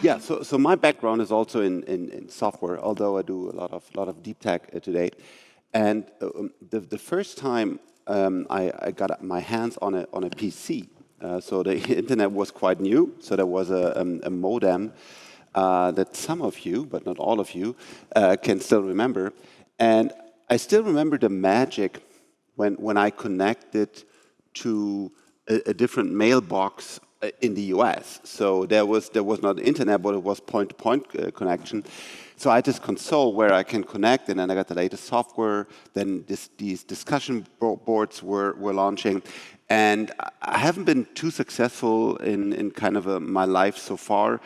Yeah, so my background is also in software, although I do a lot of deep tech today. And the first time I got my hands on a PC, so the internet was quite new. So there was a modem that some of you, but not all of you, can still remember. And I still remember the magic when I connected to a different mailbox in the US. So there was not internet, but it was point-to-point connection. So I had this console where I can connect, and then I got the latest software. Then these discussion boards were launching. And I haven't been too successful in kind of my life so far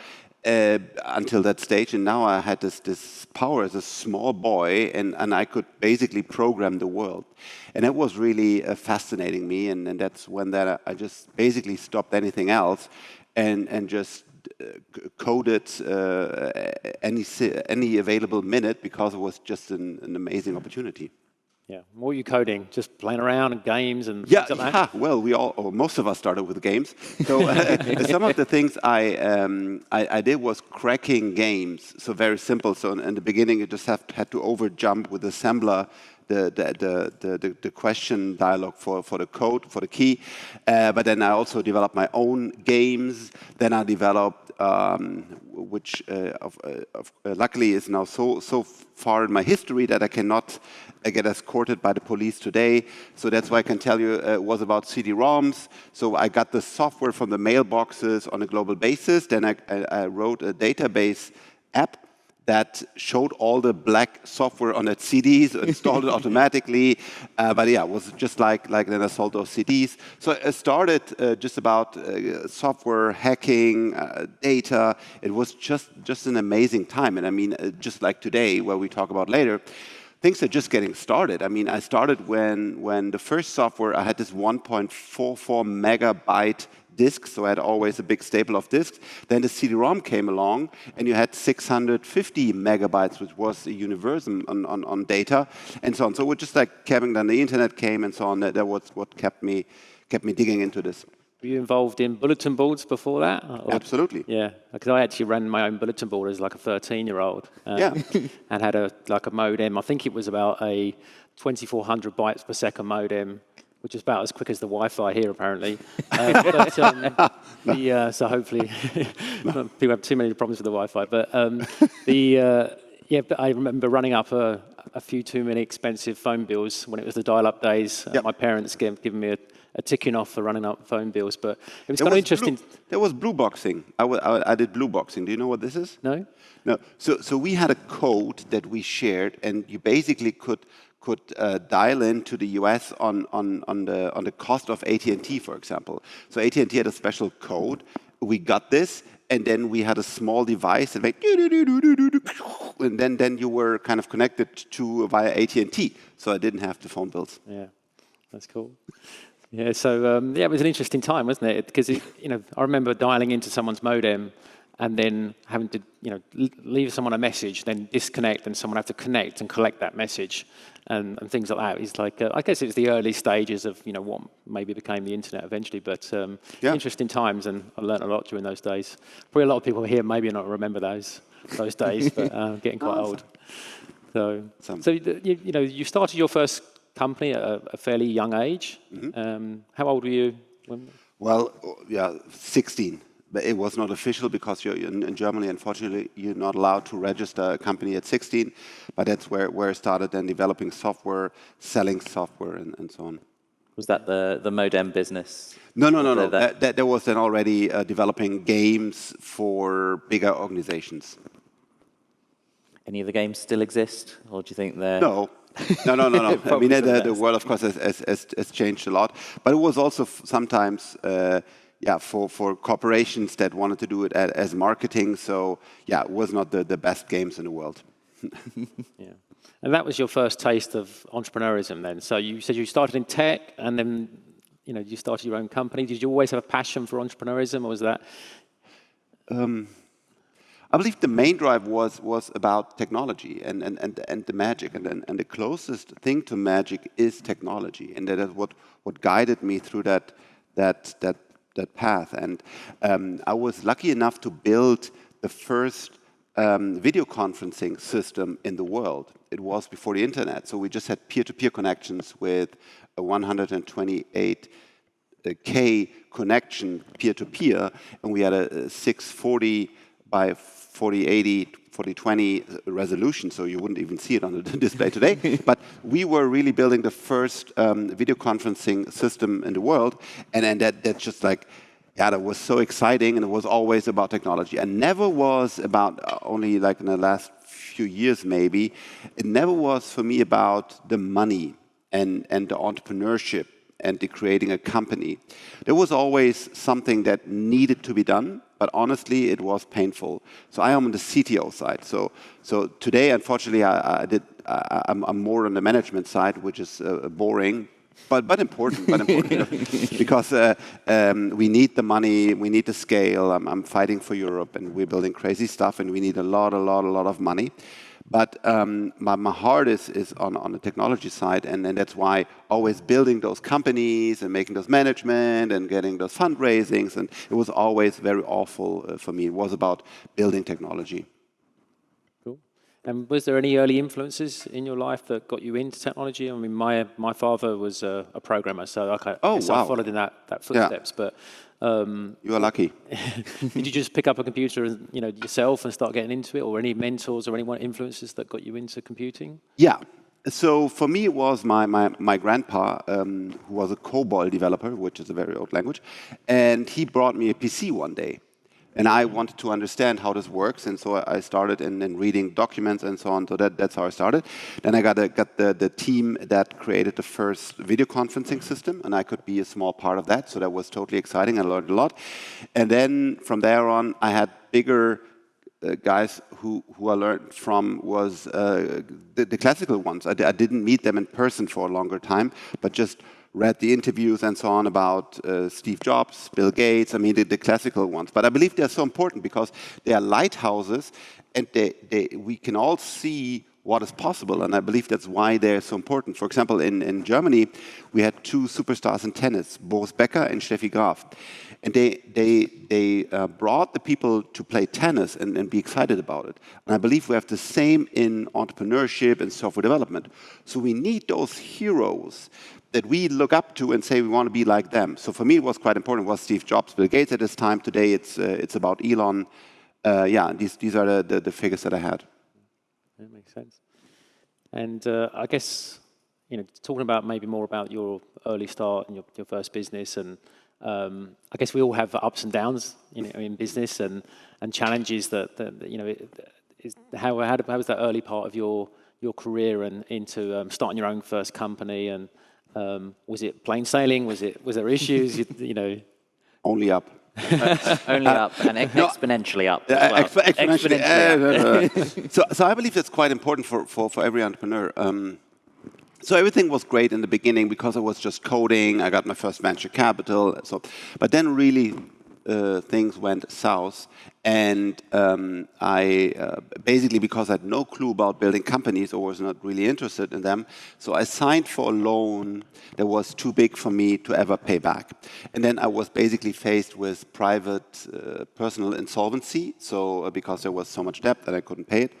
until that stage. And now I had this power as a small boy, and I could basically program the world. And that was really fascinating me. And that's when I just basically stopped anything else and just coded any available minute, because it was just an amazing opportunity. Yeah, what were you coding? Just playing around and games and things like that? Well, most of us started with games. So some of the things I did was cracking games. So very simple. So in the beginning, you just had to overjump with assembler the question dialogue for the code, for the key. But then I also developed my own games. Then I developed, which luckily is now so far in my history that I cannot get escorted by the police today. So that's why I can tell you it was about CD-ROMs. So I got the software from the mailboxes on a global basis. Then I wrote a database app that showed all the black software on that CDs, installed it automatically. But yeah, it was just like then I sold those CDs. So I started just about software, hacking, data. It was just an amazing time. And I mean, just like today, where we talk about later, things are just getting started. I mean, I started when the first software, I had this 1.44 megabyte disk, so I had always a big staple of disks. Then the CD-ROM came along, and you had 650 megabytes, which was the universal on data, and so on. So we're just like then the internet came, and so on. That was what kept me digging into this. Were you involved in bulletin boards before that? Absolutely. Yeah, because I actually ran my own bulletin board as like a 13-year-old. And had a modem. I think it was about a 2,400 bytes per second modem, which is about as quick as the Wi-Fi here, apparently. So hopefully people have too many problems with the Wi-Fi. But but I remember running up a few too many expensive phone bills when it was the dial-up days. My parents giving me a ticking off for running up phone bills. But it was kind of interesting. There was blue boxing. I did blue boxing. Do you know what this is? No. No. So we had a code that we shared, and you basically could dial into the US on the cost of AT&T, for example. So AT&T had a special code. We got this, and then we had a small device that made and then you were kind of connected to via AT&T. So I didn't have the phone bills. Yeah, that's cool. Yeah, so it was an interesting time, wasn't it? Because I remember dialing into someone's modem and then having to leave someone a message, then disconnect, and someone have to connect and collect that message, and things like that. It's like I guess it's the early stages of what maybe became the internet eventually, but interesting times, and I learned a lot during those days. Probably a lot of people here maybe not remember those days, but getting quite old. So you started your first company at a fairly young age. How old were you? Well, 16. But it was not official because in Germany, unfortunately, you're not allowed to register a company at 16. But that's where I started then developing software, selling software, and so on. Was that the modem business? No. That was then already developing games for bigger organizations. Any of the games still exist, or do you think they're... No. I mean, the world, of course, has changed a lot. But it was also sometimes... for corporations that wanted to do it as marketing. So, it was not the best games in the world. And that was your first taste of entrepreneurism then. So you said you started in tech, and then you started your own company. Did you always have a passion for entrepreneurism, or was that? I believe the main drive was about technology and the magic. And the closest thing to magic is technology. And that is what guided me through that path. And I was lucky enough to build the the first video conferencing system in the world. It was before the internet, so we just had peer-to-peer connections with a 128K connection peer-to-peer, and we had a 640 by 4080, 4020 resolution, so you wouldn't even see it on the display today. But we were really building the first video conferencing system in the world, and that's just like, yeah, that was so exciting, and it was always about technology. And never was about, only like in the last few years maybe, it never was for me about the money and the entrepreneurship and the creating a company. There was always something that needed to be done, but honestly, it was painful. So I am on the CTO side. So today, unfortunately, I'm more on the management side, which is boring, but important, because we need the money, we need the scale. I'm fighting for Europe, and we're building crazy stuff, and we need a lot of money. But my heart is on the technology side, and that's why always building those companies and making those management and getting those fundraisings, and it was always very awful for me. It was about building technology. Cool. And was there any early influences in your life that got you into technology? I mean, my father was a programmer, so I followed in that footsteps. Yeah. But you are lucky. Did you just pick up a computer, yourself, and start getting into it, or any mentors or anyone influences that got you into computing? Yeah. So for me, it was my grandpa, who was a COBOL developer, which is a very old language, and he brought me a PC one day. And I wanted to understand how this works, and so I started in reading documents and so on. So that's how I started. Then I got the team that created the first video conferencing system, and I could be a small part of that. So that was totally exciting. I learned a lot. And then from there on, I had bigger guys who I learned from was the classical ones. I didn't meet them in person for a longer time, but just read the interviews and so on about Steve Jobs, Bill Gates, I mean the classical ones. But I believe they're so important because they are lighthouses, and we can all see what is possible, and I believe that's why they're so important. For example, in Germany, we had two superstars in tennis, Boris Becker and Steffi Graf. And they brought the people to play tennis and be excited about it. And I believe we have the same in entrepreneurship and software development. So we need those heroes that we look up to and say we want to be like them. So for me, it was quite important. It was Steve Jobs, Bill Gates at this time. Today, it's about Elon. These are the figures that I had. That makes sense. And I guess talking about maybe more about your early start and your first business, and I guess we all have ups and downs, in business and challenges that how was that early part of your career and into starting your own first company, and was it plain sailing? Was there issues? Only up. Only up and exponentially up. Exponentially up. So I believe that's quite important for every entrepreneur. So everything was great in the beginning because I was just coding. I got my first venture capital. But then really things went south, and I basically, because I had no clue about building companies or was not really interested in them, so I signed for a loan that was too big for me to ever pay back. And then I was basically faced with private personal insolvency, so because there was so much debt that I couldn't pay it.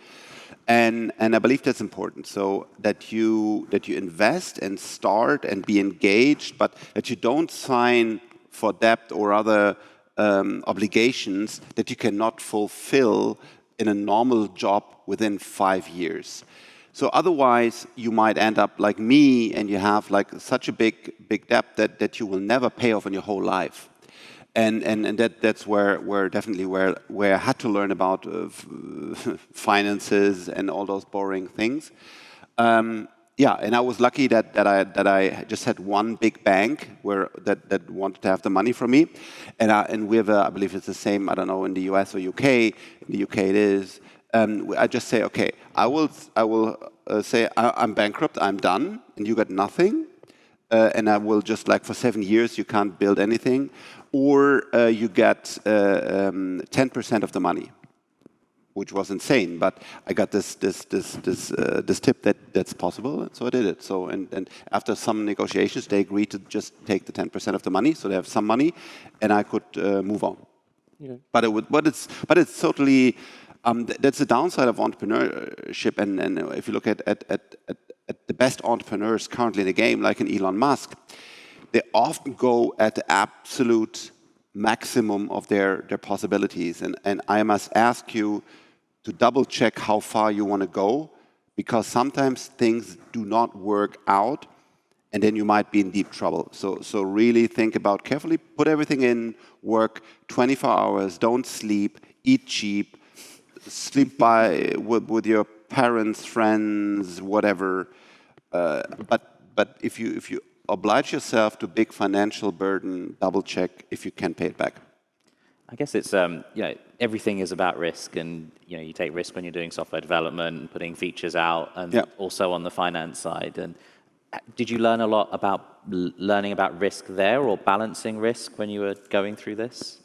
And I believe that's important, so that you invest and start and be engaged, but that you don't sign for debt or other obligations that you cannot fulfill in a normal job within 5 years. So otherwise, you might end up like me, and you have like such a big debt that you will never pay off in your whole life. And that's where definitely where I had to learn about finances and all those boring things. And I was lucky that I just had one big bank that wanted to have the money from me, and we have I believe it's the same. I don't know in the US or UK. In the UK it is. I just say, okay, I will say I'm bankrupt, I'm done, and you got nothing, and I will just like for 7 years you can't build anything, or you get 10% of the money, which was insane. But I got this tip that's possible, and so I did it. So and after some negotiations, they agreed to just take the 10% of the money, so they have some money, and I could move on. But it's totally that's the downside of entrepreneurship. And if you look at the best entrepreneurs currently in the game, like an Elon Musk, they often go at the absolute maximum of their possibilities. And I must ask you to double check how far you want to go, because sometimes things do not work out, and then you might be in deep trouble. So really think about carefully, put everything in, work 24 hours, don't sleep, eat cheap, sleep with your parents, friends, whatever. But if you oblige yourself to big financial burden, double check if you can pay it back. I guess it's everything is about risk, and you take risk when you're doing software development and putting features out, and also on the finance side. And did you learn a lot about learning about risk there, or balancing risk when you were going through this?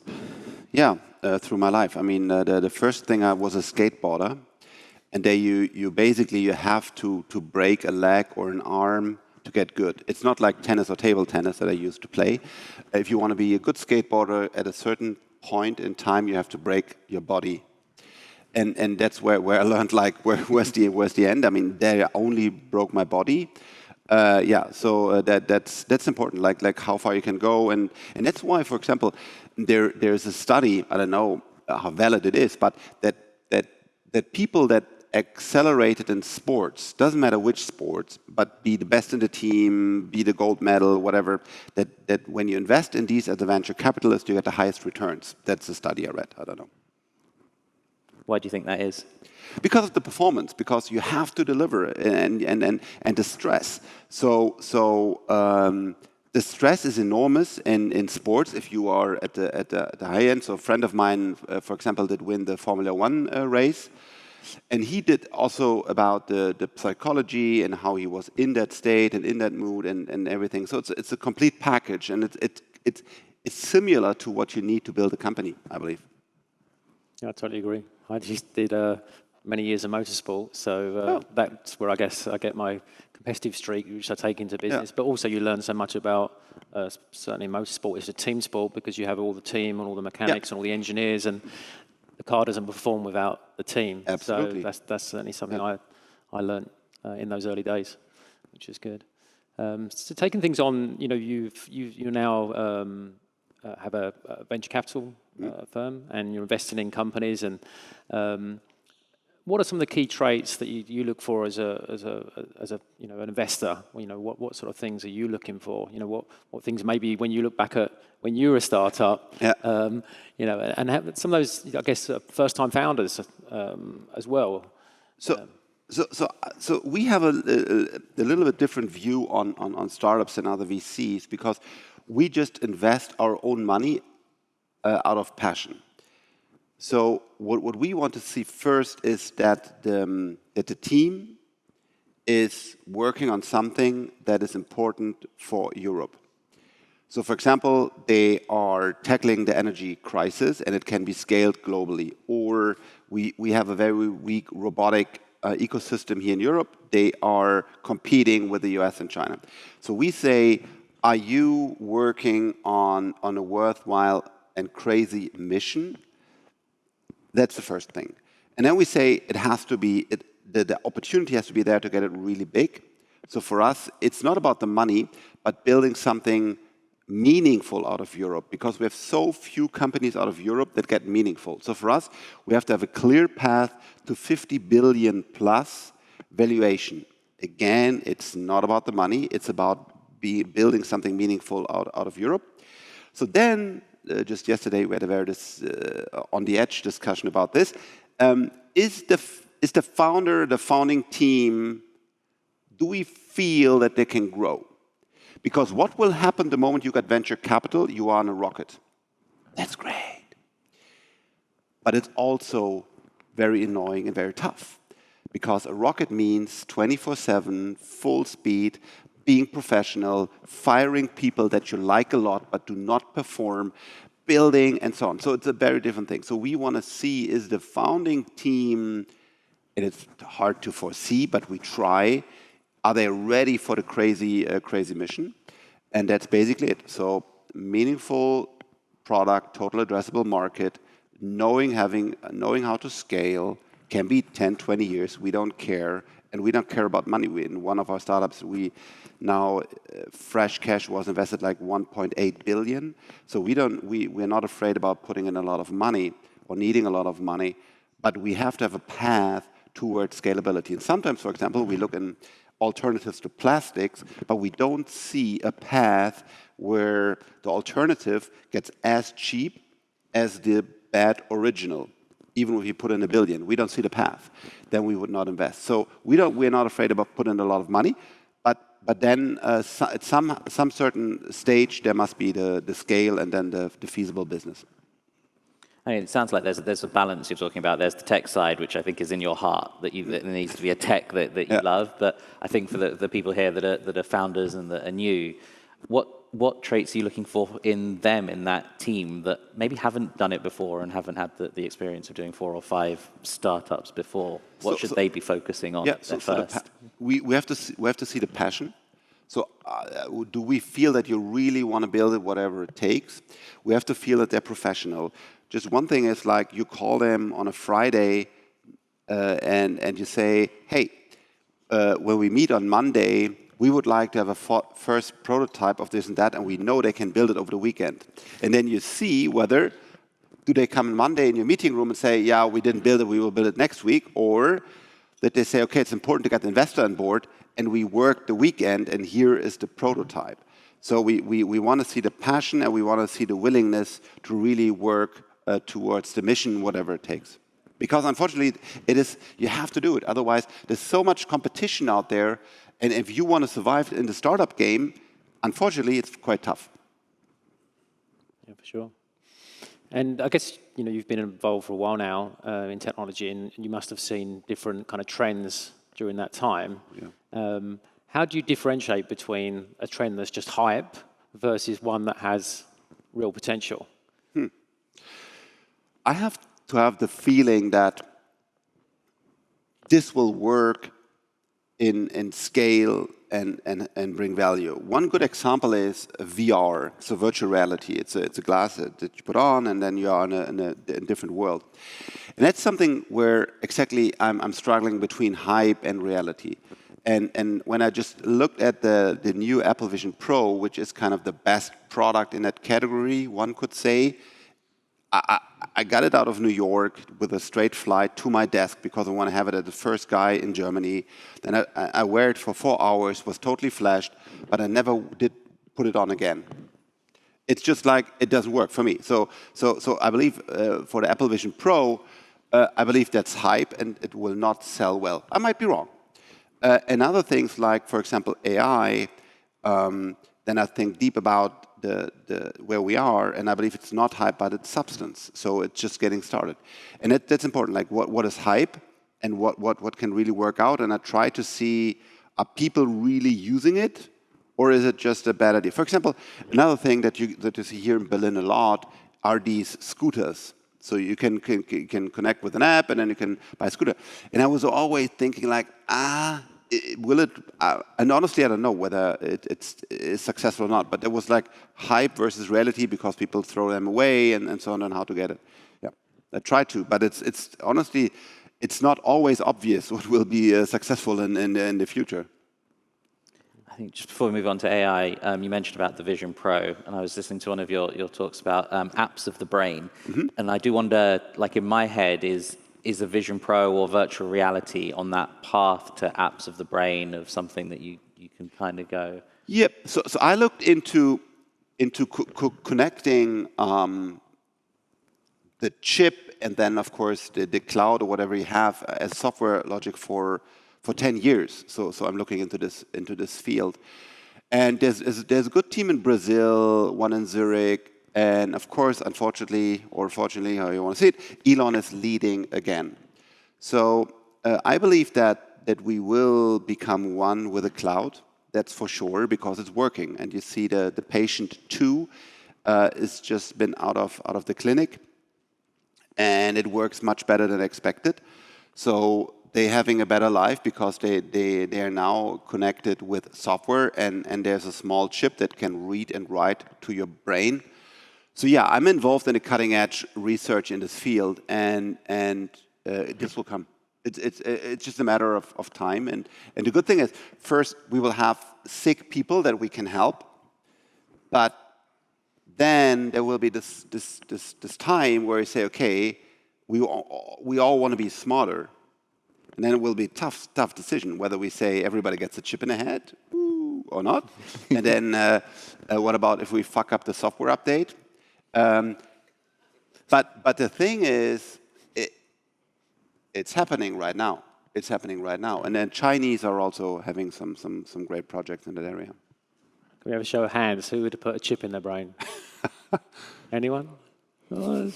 Yeah, through my life. I mean, the first thing I was a skateboarder, and there you basically have to break a leg or an arm to get good. It's not like tennis or table tennis that I used to play. If you want to be a good skateboarder at a certain point in time, you have to break your body. And that's where I learned, like, where's the end? I mean, there I only broke my body. So that's important, like how far you can go. And that's why, for example, there's a study, I don't know how valid it is, but that people that accelerated in sports, doesn't matter which sports, but be the best in the team, be the gold medal, whatever, that when you invest in these as a venture capitalist, you get the highest returns. That's the study I read. I don't know. Why do you think that is? Because of the performance, because you have to deliver, and the stress. So the stress is enormous in sports if you are at the high end. So a friend of mine, for example, did win the Formula One race. And he did also about the psychology and how he was in that state and in that mood and everything. So it's a complete package, and it's similar to what you need to build a company, I believe. Yeah, I totally agree. I just did many years of motorsport, so that's where I guess I get my competitive streak, which I take into business. But also you learn so much about, certainly motorsport is a team sport, because you have all the team and all the mechanics and all the engineers, and the car doesn't perform without the team. Absolutely. So that's certainly something I learned in those early days, which is good. So taking things on, you now have a venture capital firm, and you're investing in companies. And what are some of the key traits that you look for as an investor? What sort of things are you looking for? What things maybe when you look back at when you were a startup, and have some of those, I guess, first-time founders as well. So we have a little bit different view on startups and other VCs, because we just invest our own money out of passion. So what we want to see first is that the team is working on something that is important for Europe. So, for example, they are tackling the energy crisis, and it can be scaled globally. Or we have a very weak robotic ecosystem here in Europe. They are competing with the US and China. So we say, are you working on a worthwhile and crazy mission? That's the first thing. And then we say it has to be, the opportunity has to be there to get it really big. So for us, it's not about the money, but building something meaningful out of Europe, because we have so few companies out of Europe that get meaningful. So for us, we have to have a clear path to 50 billion plus valuation. Again, it's not about the money, it's about building something meaningful out of Europe. So then, just yesterday, we had a very on the edge discussion about this. Is the founding team, do we feel that they can grow? Because what will happen the moment you get venture capital, you are on a rocket. That's great. But it's also very annoying and very tough. Because a rocket means 24/7, full speed, being professional, firing people that you like a lot but do not perform, building, and so on. So it's a very different thing. So we want to see, is the founding team, and it's hard to foresee, but we try, are they ready for the crazy mission? And that's basically it. So meaningful product, total addressable market, knowing how to scale, can be 10, 20 years. We don't care. And we don't care about money. In one of our startups, fresh cash was invested like 1.8 billion. So we're not afraid about putting in a lot of money or needing a lot of money, but we have to have a path towards scalability. And sometimes, for example, we look in alternatives to plastics, but we don't see a path where the alternative gets as cheap as the bad original. Even if you put in $1 billion, we don't see the path, then we would not invest. So we're not afraid about putting in a lot of money, but then at some certain stage, there must be the scale and then the feasible business. I mean, it sounds like there's a balance you're talking about. There's the tech side, which I think is in your heart, that there needs to be a tech that you love. But I think for the people here that are founders and that are new, what traits are you looking for in them, in that team, that maybe haven't done it before and haven't had the experience of doing 4 or 5 startups before? What should they be focusing on first? We have to see the passion. So do we feel that you really want to build it, whatever it takes? We have to feel that they're professional. Just one thing is like you call them on a Friday and you say, hey, when we meet on Monday, we would like to have a first prototype of this and that, and we know they can build it over the weekend. And then you see whether do they come on Monday in your meeting room and say, yeah, we didn't build it, we will build it next week, or that they say, okay, it's important to get the investor on board, and we work the weekend, and here is the prototype. So we want to see the passion, and we want to see the willingness to really work towards the mission, whatever it takes. Because unfortunately, you have to do it. Otherwise, there's so much competition out there, and if you want to survive in the startup game, unfortunately, it's quite tough. Yeah, for sure. And I guess you've been involved for a while now in technology, and you must have seen different kind of trends during that time. Yeah. How do you differentiate between a trend that's just hype versus one that has real potential? I have to have the feeling that this will work in scale and bring value. One good example is VR, so virtual reality. It's a glass that you put on, and then you are in a different world. And that's something where exactly I'm struggling between hype and reality. And when I just looked at the new Apple Vision Pro, which is kind of the best product in that category, one could say, I got it out of New York with a straight flight to my desk because I want to have it at the first guy in Germany. Then I wear it for 4 hours, was totally flashed, but I never did put it on again. It's just like it doesn't work for me. So I believe for the Apple Vision Pro, I believe that's hype and it will not sell well. I might be wrong. And other things like, for example, AI, then I think deep about where we are, and I believe it's not hype, but it's substance. So it's just getting started, and that's important. Like what is hype, and what can really work out. And I try to see, are people really using it, or is it just a bad idea? For example, another thing that you see here in Berlin a lot are these scooters. So you can connect with an app, and then you can buy a scooter. And I was always thinking like, will it? And honestly, I don't know whether it's successful or not. But there was like hype versus reality because people throw them away and so on, and how to get it. Yeah, I try to, but it's honestly, it's not always obvious what will be successful in the future. I think just before we move on to AI, you mentioned about the Vision Pro, and I was listening to one of your talks about apps of the brain. Mm-hmm. And I do wonder, like in my head, is a Vision Pro or virtual reality on that path to apps of the brain, of something that you can kind of go? Yep. So I looked into connecting the chip and then, of course, the cloud or whatever you have as software logic for 10 years. So I'm looking into this field. And there's a good team in Brazil, one in Zurich, and of course, unfortunately, or fortunately, how you want to see it, Elon is leading again. So I believe that we will become one with the cloud. That's for sure, because it's working. And you see the patient 2 is just been out of the clinic, and it works much better than expected. So they're having a better life because they are now connected with software, and there's a small chip that can read and write to your brain. So yeah, I'm involved in the cutting edge research in this field, and this will come. It's just a matter of time. And the good thing is, first we will have sick people that we can help, but then there will be this time where you say, okay, we all want to be smarter, and then it will be a tough decision whether we say everybody gets a chip in the head or not, and then what about if we fuck up the software update? But the thing is, it's happening right now. It's happening right now, and then Chinese are also having some great projects in that area. Can we have a show of hands? Who would have put a chip in their brain? Anyone? And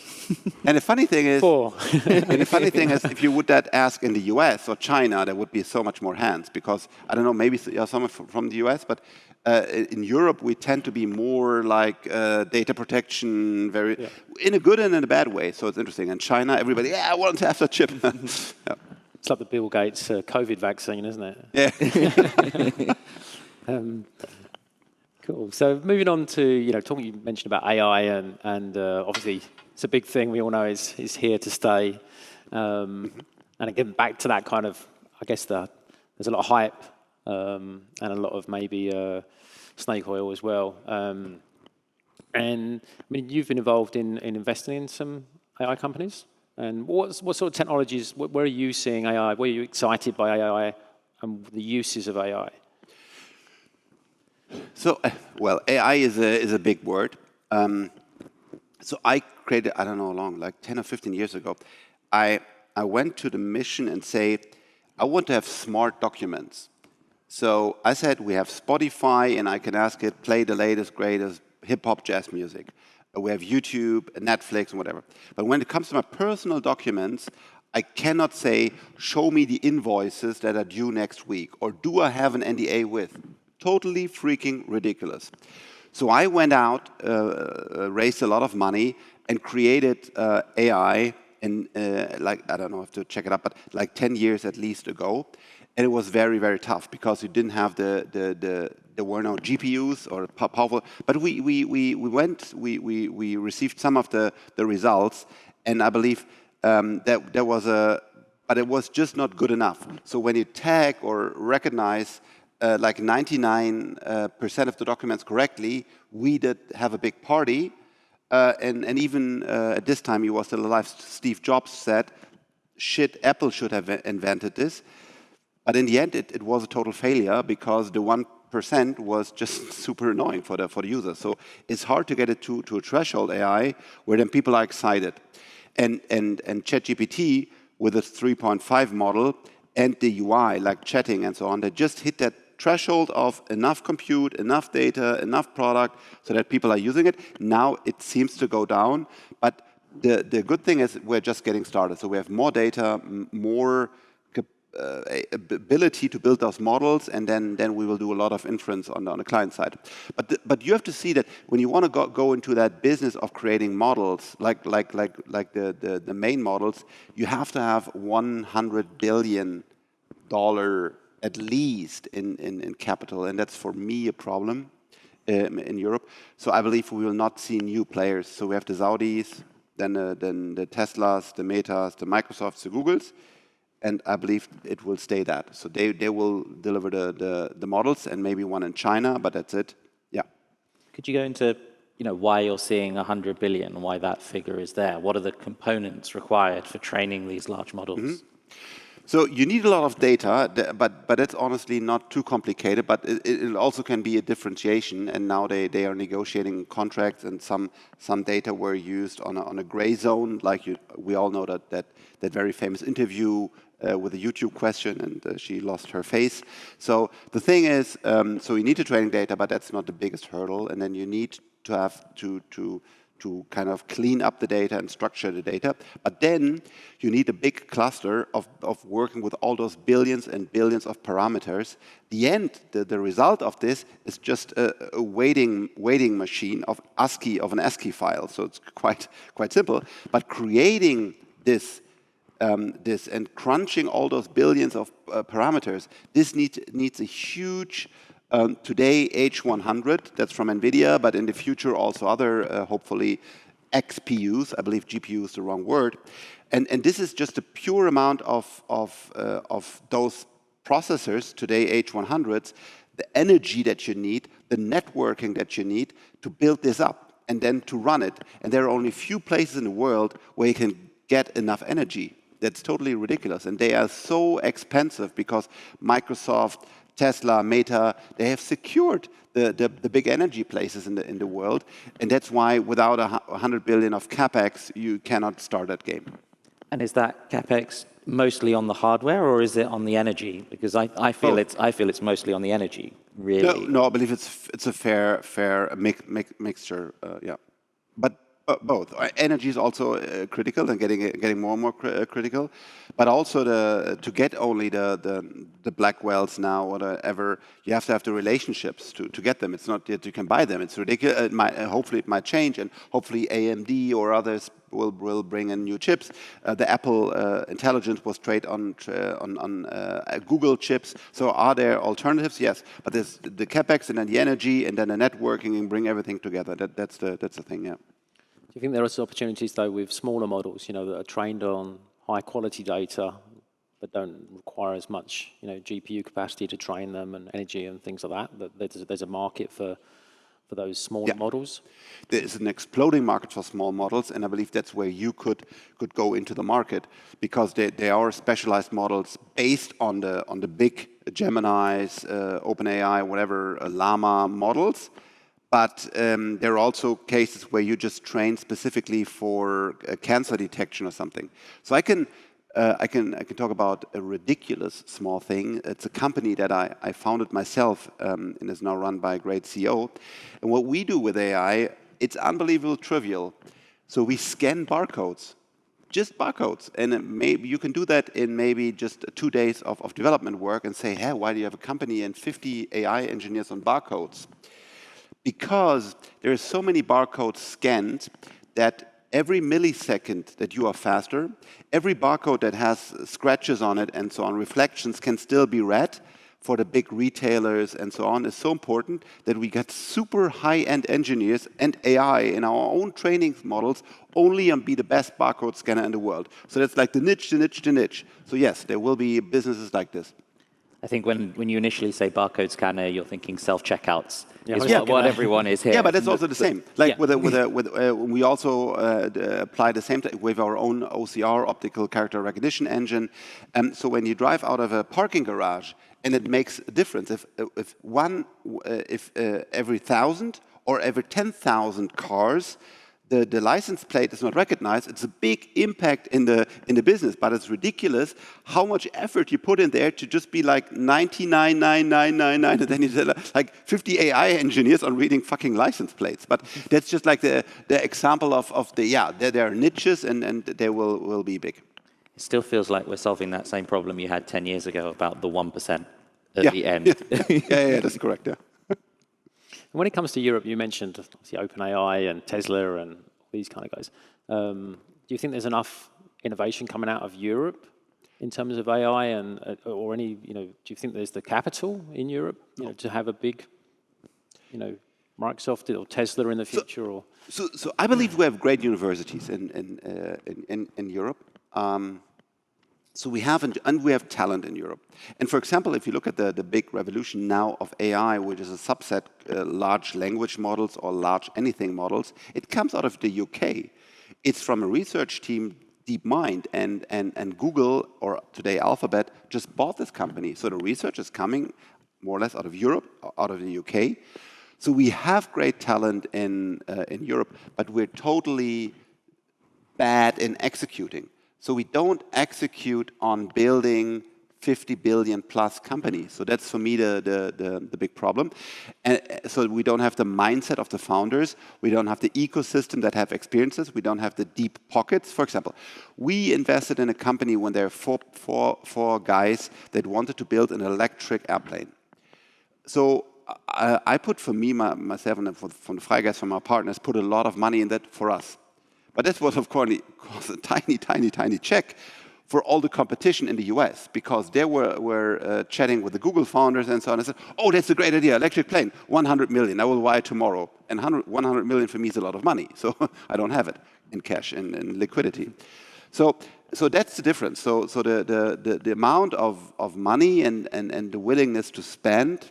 the funny thing is, Four. and the funny thing is, if you would that ask in the US or China, there would be so much more hands, because I don't know, maybe some from the US, but in Europe we tend to be more like data protection, in a good and in a bad way. So it's interesting. And China, everybody, I want to have a chip. Yeah. It's like the Bill Gates COVID vaccine, isn't it? Yeah. Cool. So moving on to, you mentioned about AI, and obviously it's a big thing we all know is here to stay. And again, back to that kind of, I guess there's a lot of hype and a lot of maybe snake oil as well. And I mean, you've been involved in investing in some AI companies. And what sort of technologies, where are you seeing AI? Where are you excited by AI and the uses of AI? So, well, AI is a big word. So I created, I don't know how long, like 10 or 15 years ago, I went to the mission and say, I want to have smart documents. So I said, we have Spotify, and I can ask it, play the latest, greatest hip-hop jazz music. We have YouTube, Netflix, and whatever. But when it comes to my personal documents, I cannot say, show me the invoices that are due next week, or do I have an NDA with? Totally freaking ridiculous. So I went out, raised a lot of money, and created AI, and like, I don't know, I have to check it up, but like 10 years at least ago. And it was very, very tough because you didn't have there were no GPUs or powerful. But we received some of the results, and I believe that there was but it was just not good enough. So when you tag or recognize like 99% of the documents correctly, we did have a big party. And even at this time, he was still alive, Steve Jobs said, shit, Apple should have invented this. But in the end, it was a total failure because the 1% was just super annoying for the user. So it's hard to get it to a threshold AI where then people are excited. And ChatGPT with its 3.5 model and the UI, like chatting and so on, they just hit that threshold of enough compute, enough data, enough product so that people are using it. Now it seems to go down, but the good thing is we're just getting started. So we have more data, more ability to build those models, and then we will do a lot of inference on the client side. But you have to see that when you want to go into that business of creating models, like the main models, you have to have $100 billion at least in capital, and that's for me a problem in Europe. So I believe we will not see new players. So we have the Saudis, then the Teslas, the Metas, the Microsofts, the Googles, and I believe it will stay that. So they will deliver the models, and maybe one in China, but that's it. Yeah. Could you go into why you're seeing 100 billion, why that figure is there? What are the components required for training these large models? Mm-hmm. So you need a lot of data, but it's honestly not too complicated, but it also can be a differentiation, and now they are negotiating contracts, and some data were used on a gray zone, like we all know that very famous interview with a YouTube question, and she lost her face. So the thing is, so you need to training data, but that's not the biggest hurdle, and then you need to have to kind of clean up the data and structure the data. But then you need a big cluster of working with all those billions and billions of parameters. The result of this is just a weighting machine of an ASCII file. So it's quite simple. But creating this and crunching all those billions of parameters, this needs a huge Today, H100, that's from NVIDIA, but in the future also other, hopefully, XPUs. I believe GPU is the wrong word. And this is just a pure amount of those processors, today H100s, the energy that you need, the networking that you need to build this up and then to run it. And there are only few places in the world where you can get enough energy. That's totally ridiculous. And they are so expensive because Microsoft, Tesla, Meta, they have secured the big energy places in the world. And that's why without 100 billion of CapEx, you cannot start that game. And is that CapEx mostly on the hardware, or is it on the energy? Because I feel it's mostly on the energy, really. No, I believe it's a fair mixture. Yeah, but both. Energy is also critical and getting more and more critical, but also to get only the Blackwells now or whatever, you have to have the relationships to get them. It's not that you can buy them. It's ridiculous. Hopefully it might change, and hopefully AMD or others will bring in new chips. The Apple Intelligence was traded on Google chips. So are there alternatives? Yes, but there's the capex and then the energy and then the networking and bring everything together. That's the thing. Yeah. Do you think there are opportunities, though, with smaller models, that are trained on high-quality data, but don't require as much, GPU capacity to train them and energy and things like that? That there's a market for those smaller models? There is an exploding market for small models, and I believe that's where you could go into the market, because they are specialized models based on the big Geminis, OpenAI, whatever, Llama models. But there are also cases where you just train specifically for cancer detection or something. So I can talk about a ridiculous small thing. It's a company that I founded myself and is now run by a great CEO. And what we do with AI, it's unbelievably trivial. So we scan barcodes, just barcodes. And maybe you can do that in maybe just 2 days of development work and say, hey, why do you have a company and 50 AI engineers on barcodes? Because there are so many barcodes scanned that every millisecond that you are faster, every barcode that has scratches on it and so on, reflections, can still be read for the big retailers and so on, is so important that we get super high-end engineers and AI in our own training models only and be the best barcode scanner in the world. So that's like the niche. So yes, there will be businesses like this. I think when you initially say barcode scanner, you're thinking self-checkouts. Yeah, What everyone is here. Yeah, but that's also the same. Like we also apply the same with our own OCR, optical character recognition engine. So when you drive out of a parking garage, and it makes a difference if every 1,000 or every 10,000 cars, the license plate is not recognized, it's a big impact in the business, but it's ridiculous how much effort you put in there to just be like 99,999, and then you say like 50 AI engineers on reading fucking license plates. But that's just like the example of there are niches and they will be big. It still feels like we're solving that same problem you had 10 years ago about the 1% at the end. Yeah, that's correct, yeah. When it comes to Europe, you mentioned obviously OpenAI and Tesla and these kind of guys. Do you think there's enough innovation coming out of Europe in terms of AI or any, do you think there's the capital in Europe, to have a big, Microsoft or Tesla in the future? So I believe we have great universities in Europe. So we have talent in Europe. And for example, if you look at the big revolution now of AI, which is a subset, large language models or large anything models, it comes out of the UK. It's from a research team, DeepMind, and Google, or today Alphabet, just bought this company. So the research is coming more or less out of Europe, out of the UK. So we have great talent in Europe, but we're totally bad in executing. So we don't execute on building 50 billion plus companies. So that's for me the big problem. And so we don't have the mindset of the founders. We don't have the ecosystem that have experiences. We don't have the deep pockets. For example, we invested in a company when there were four guys that wanted to build an electric airplane. So I put, for me, myself, and from the Freigeist, from our partners, put a lot of money in that for us. But that was, of course, a tiny check. for all the competition in the US, because they were chatting with the Google founders and so on. I said, oh, that's a great idea, electric plane, 100 million, I will buy it tomorrow. And 100 million for me is a lot of money, so I don't have it in cash, in liquidity. So that's the difference. So the amount of money and the willingness to spend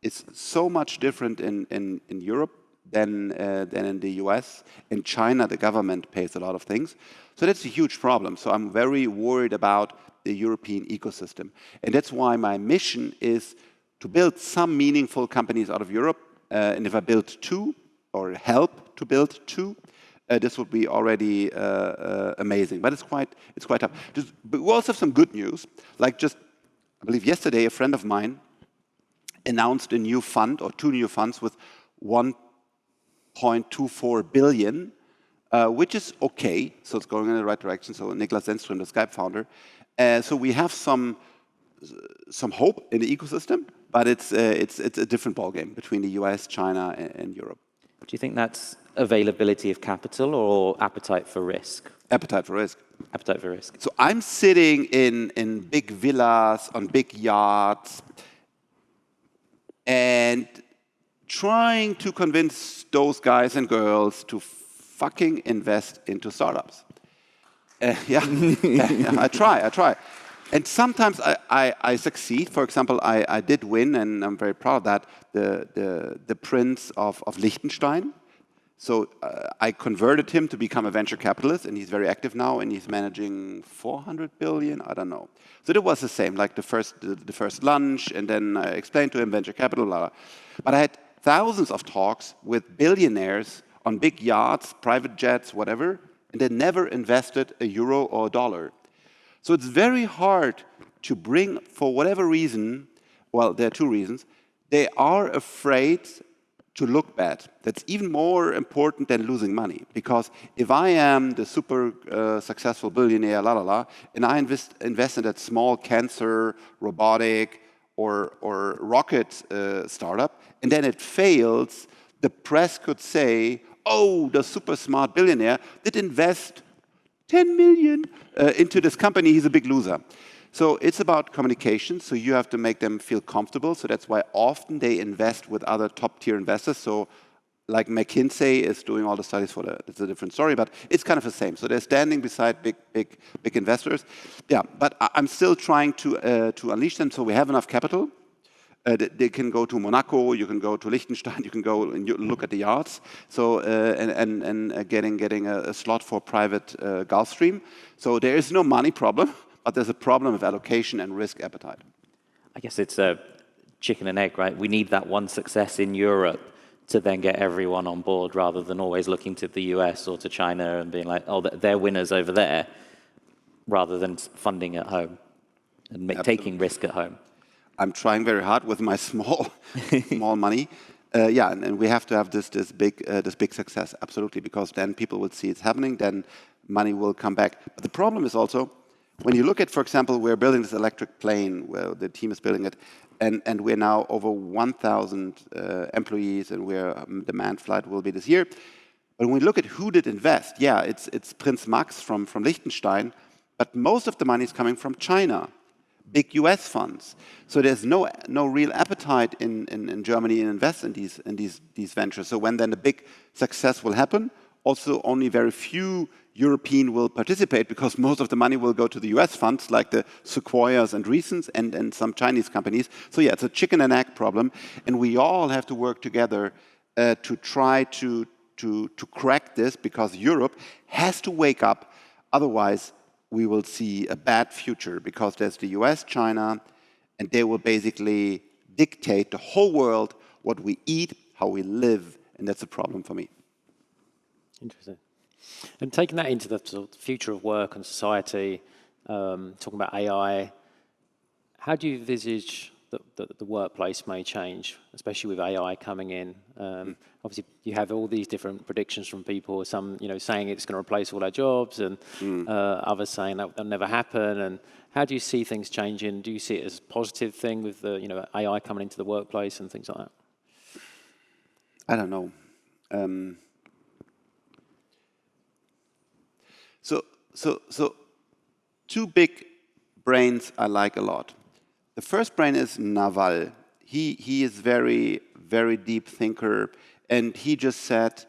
is so much different in Europe than in the US. In China, the government pays a lot of things. So that's a huge problem. So I'm very worried about the European ecosystem. And that's why my mission is to build some meaningful companies out of Europe. And if I build 2 or help to build 2, this would be already amazing. But it's quite tough. But we also have some good news. Like just, I believe yesterday, a friend of mine announced a new fund or 2 new funds with 1.24 billion, which is okay. So it's going in the right direction. So Niklas Zennström, the Skype founder. So we have some hope in the ecosystem, but it's a different ballgame between the US, China, and Europe. Do you think that's availability of capital or appetite for risk? Appetite for risk. Appetite for risk. So I'm sitting in big villas, on big yachts, and trying to convince those guys and girls to fucking invest into startups. Yeah, I try. And sometimes I succeed. For example, I did win, and I'm very proud of that, the Prince of Liechtenstein. So I converted him to become a venture capitalist, and he's very active now, and he's managing 400 billion, I don't know. So it was the same, like the first lunch, and then I explained to him venture capital, blah, blah. But I had thousands of talks with billionaires on big yachts, private jets, whatever, and they never invested a euro or a dollar. So it's very hard to bring, for whatever reason, well, there are 2 reasons. They are afraid to look bad. That's even more important than losing money. Because if I am the super successful billionaire, and I invest in that small cancer, robotic, or rocket startup, and then it fails, the press could say, oh, the super smart billionaire did invest 10 million into this company, he's a big loser. So it's about communication, so you have to make them feel comfortable. So that's why often they invest with other top-tier investors. So like McKinsey is doing all the studies for it's a different story, but it's kind of the same. So they're standing beside big investors. Yeah, but I'm still trying to unleash them so we have enough capital. They can go to Monaco, you can go to Liechtenstein, you can go and look at the yachts. So and getting a slot for private Gulfstream. So there is no money problem, but there's a problem of allocation and risk appetite. I guess it's a chicken and egg, right? We need that one success in Europe to then get everyone on board, rather than always looking to the US or to China and being like, oh, they're winners over there, rather than funding at home and taking risk at home. I'm trying very hard with my small money. Yeah, and we have to have this big success, absolutely, because then people will see it's happening, then money will come back. But the problem is also, when you look at, for example, we're building this electric plane, where the team is building it, and we're now over 1,000 employees, and the manned flight will be this year. But when we look at who did invest, yeah, it's Prince Max from Liechtenstein, but most of the money is coming from China, big US funds. So there's no real appetite in Germany to invest in these ventures. So when then the big success will happen, also only very few European will participate, because most of the money will go to the US funds, like the Sequoias and Recents and some Chinese companies. So yeah, it's a chicken and egg problem, and we all have to work together to try to crack this, because Europe has to wake up. Otherwise, we will see a bad future, because there's the US, China, and they will basically dictate the whole world what we eat, how we live, and that's a problem for me. Interesting. And taking that into the sort of future of work and society, talking about AI, how do you envisage that the workplace may change, especially with AI coming in? Obviously, you have all these different predictions from people. Some, saying it's going to replace all our jobs, and others saying that will never happen. And how do you see things changing? Do you see it as a positive thing with the AI coming into the workplace and things like that? I don't know. So two big brains I like a lot. The first brain is Naval. He is very, very deep thinker, and he just said,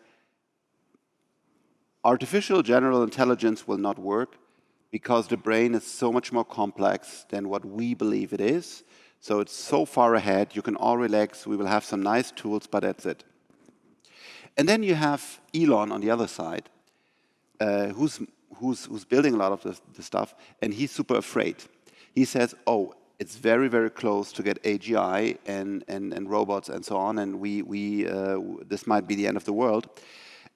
artificial general intelligence will not work because the brain is so much more complex than what we believe it is. So it's so far ahead, you can all relax, we will have some nice tools, but that's it. And then you have Elon on the other side, who's building a lot of the stuff, and he's super afraid. He says, oh, it's very, very close to get AGI and robots and so on, and this might be the end of the world.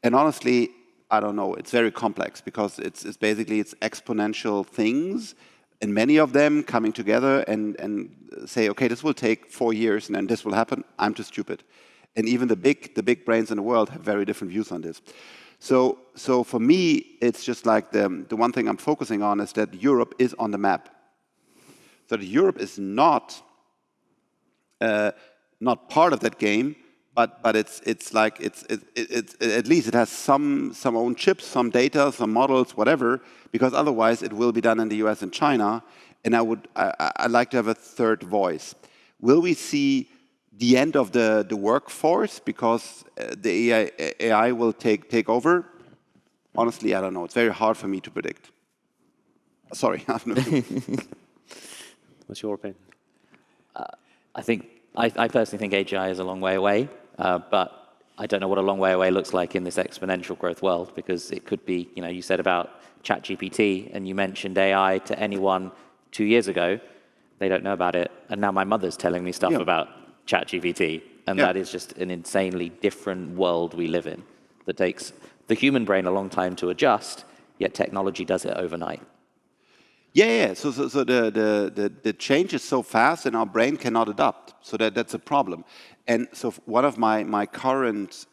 And honestly, I don't know, it's very complex because it's basically exponential things, and many of them coming together and say, okay, this will take 4 years and then this will happen. I'm too stupid. And even the big brains in the world have very different views on this. So for me, it's just like the one thing I'm focusing on is that Europe is on the map. So that Europe is not part of that game, but it's like it's at least it has some own chips, some data, some models, whatever. Because otherwise, it will be done in the US and China. And I'd like to have a third voice. Will we see the end of the workforce because the AI will take over? Honestly, I don't know. It's very hard for me to predict. Sorry, I have no clue. What's your opinion? I personally think AGI is a long way away, but I don't know what a long way away looks like in this exponential growth world, because it could be, you said about ChatGPT, and you mentioned AI to anyone 2 years ago, they don't know about it, and now my mother's telling me stuff about ChatGPT, and that is just an insanely different world we live in that takes the human brain a long time to adjust, yet technology does it overnight. Yeah. So the change is so fast, and our brain cannot adapt. So that's a problem. And so one of my current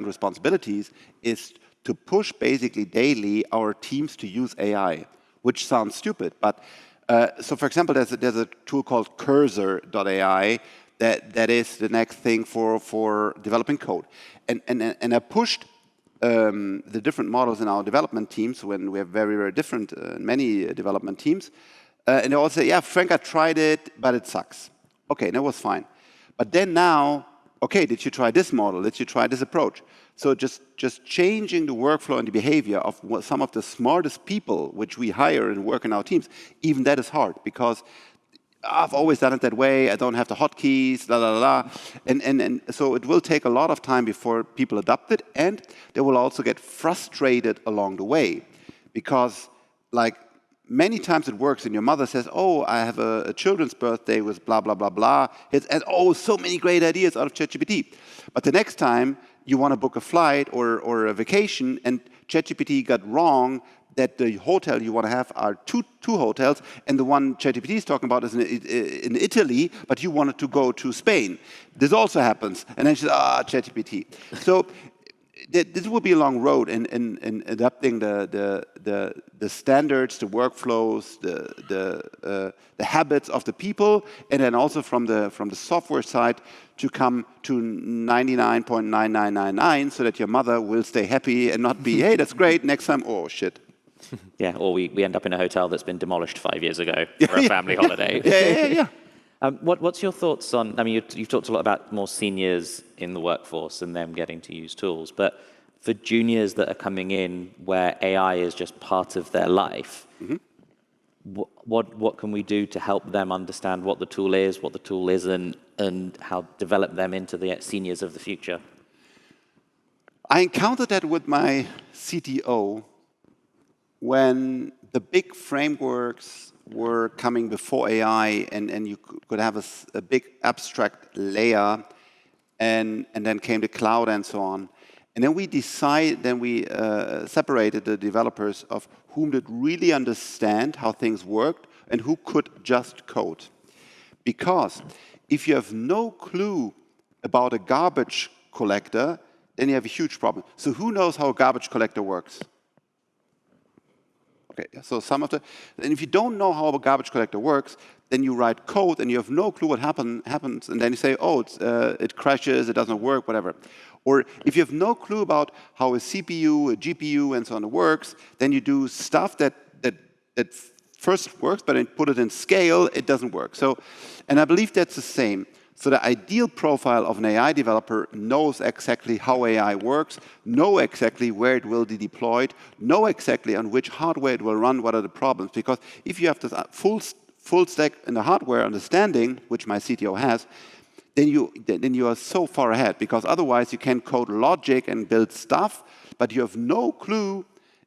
responsibilities is to push basically daily our teams to use AI, which sounds stupid, but so for example, there's a tool called Cursor.ai that is the next thing for developing code, and I pushed the different models in our development teams when we have very, very different, many development teams. And they all say, yeah, Frank, I tried it, but it sucks. Okay, that was fine. But then now, okay, did you try this model? Did you try this approach? So just changing the workflow and the behavior of some of the smartest people which we hire and work in our teams, even that is hard because I've always done it that way. I don't have the hotkeys, and so it will take a lot of time before people adopt it, and they will also get frustrated along the way, because like many times it works, and your mother says, "Oh, I have a children's birthday with blah blah blah blah," and oh, so many great ideas out of ChatGPT. But the next time you want to book a flight or a vacation, and ChatGPT got wrong that the hotel you want to have are two hotels, and the one ChatGPT is talking about is in Italy, but you wanted to go to Spain. This also happens, and then she says, ChatGPT. So this will be a long road in adapting the standards, the workflows, the habits of the people, and then also from the software side to come to 99.9999, so that your mother will stay happy and not be, hey, that's great, next time, oh shit. Yeah, or we end up in a hotel that's been demolished 5 years ago for a family holiday. Yeah. What's your thoughts on, I mean, you've talked a lot about more seniors in the workforce and them getting to use tools, but for juniors that are coming in where AI is just part of their life, what can we do to help them understand what the tool is, what the tool isn't, and how develop them into the seniors of the future? I encountered that with my CTO when the big frameworks were coming before AI, and you could have a big abstract layer, and then came the cloud and so on. And then we separated the developers of whom did really understand how things worked and who could just code. Because if you have no clue about a garbage collector, then you have a huge problem. So who knows how a garbage collector works? Okay, so and if you don't know how a garbage collector works, then you write code and you have no clue what happens, and then you say, oh, it crashes, it doesn't work, whatever. Or if you have no clue about how a CPU, a GPU, and so on works, then you do stuff that that first works, but then put it in scale, it doesn't work. So, and I believe that's the same. So the ideal profile of an AI developer knows exactly how AI works, know exactly where it will be deployed, know exactly on which hardware it will run, what are the problems. Because if you have this full stack in the hardware understanding, which my CTO has, then you are so far ahead. Because otherwise you can code logic and build stuff, but you have no clue